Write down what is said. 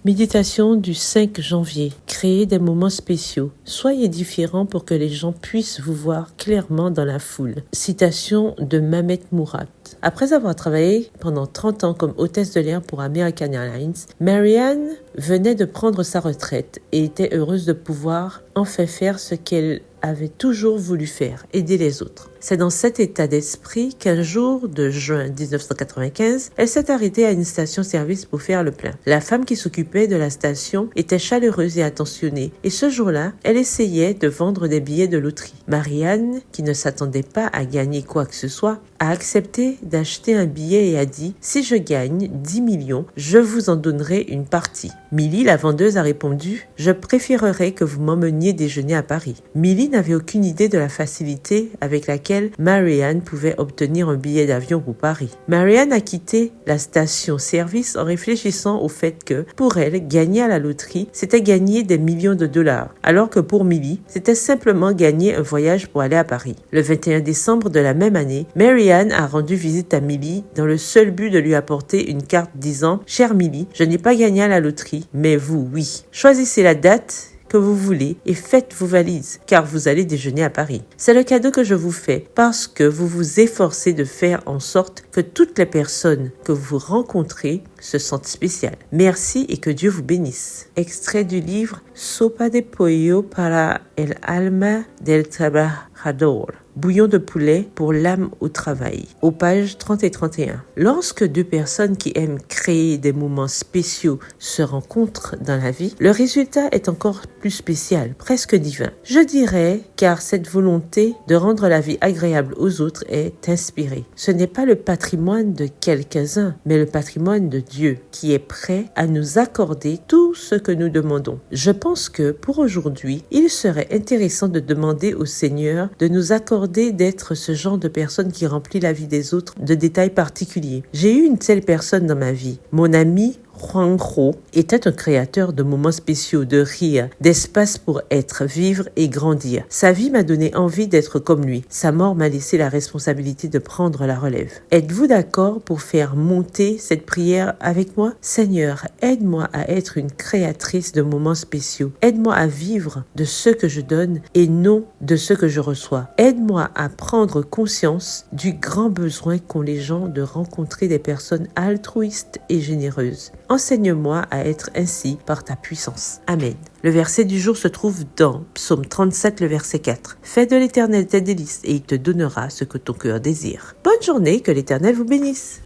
Méditation du 5 janvier. Créez des moments spéciaux. Soyez différents pour que les gens puissent vous voir clairement dans la foule. Citation de Mehmet Murat. Après avoir travaillé pendant 30 ans comme hôtesse de l'air pour American Airlines, Marianne venait de prendre sa retraite et était heureuse de pouvoir enfin faire ce qu'elle avait toujours voulu faire, aider les autres. C'est dans cet état d'esprit qu'un jour de juin 1995, elle s'est arrêtée à une station-service pour faire le plein. La femme qui s'occupait de la station était chaleureuse et attentionnée, et ce jour-là, elle essayait de vendre des billets de loterie. Marianne, qui ne s'attendait pas à gagner quoi que ce soit, a accepté d'acheter un billet et a dit « Si je gagne 10 millions, je vous en donnerai une partie ». Millie, la vendeuse, a répondu « Je préférerais que vous m'emmeniez déjeuner à Paris ». Millie n'avait aucune idée de la facilité avec laquelle Marianne pouvait obtenir un billet d'avion pour Paris. Marianne a quitté la station-service en réfléchissant au fait que, pour elle, gagner à la loterie, c'était gagner des millions de dollars, alors que pour Millie, c'était simplement gagner un voyage pour aller à Paris. Le 21 décembre de la même année, Marianne a rendu visite à Millie dans le seul but de lui apporter une carte disant « Chère Millie, je n'ai pas gagné à la loterie, mais vous, oui. Choisissez la date que vous voulez et faites vos valises, car vous allez déjeuner à Paris. C'est le cadeau que je vous fais parce que vous vous efforcez de faire en sorte que toutes les personnes que vous rencontrez se sentent spéciales. Merci et que Dieu vous bénisse. » Extrait du livre Sopa de pollo para el alma del trabajador. Bouillon de poulet pour l'âme au travail. Aux pages 30 et 31. Lorsque deux personnes qui aiment créer des moments spéciaux se rencontrent dans la vie, le résultat est encore plus spécial, presque divin. Je dirais, car cette volonté de rendre la vie agréable aux autres est inspirée. Ce n'est pas le patrimoine de quelques-uns, mais le patrimoine de Dieu, qui est prêt à nous accorder tout ce que nous demandons. Je pense que, pour aujourd'hui, il serait intéressant de demander au Seigneur de nous accorder d'être ce genre de personne qui remplit la vie des autres de détails particuliers. J'ai eu une telle personne dans ma vie. Mon ami Huang Ho était un créateur de moments spéciaux, de rire, d'espace pour être, vivre et grandir. Sa vie m'a donné envie d'être comme lui. Sa mort m'a laissé la responsabilité de prendre la relève. Êtes-vous d'accord pour faire monter cette prière avec moi? Seigneur, aide-moi à être une créatrice de moments spéciaux. Aide-moi à vivre de ce que je donne et non de ce que je reçois. Aide-moi à prendre conscience du grand besoin qu'ont les gens de rencontrer des personnes altruistes et généreuses. Enseigne-moi à être ainsi par ta puissance. Amen. Le verset du jour se trouve dans Psaume 37, le verset 4. Fais de l'Éternel tes délices et il te donnera ce que ton cœur désire. Bonne journée, que l'Éternel vous bénisse.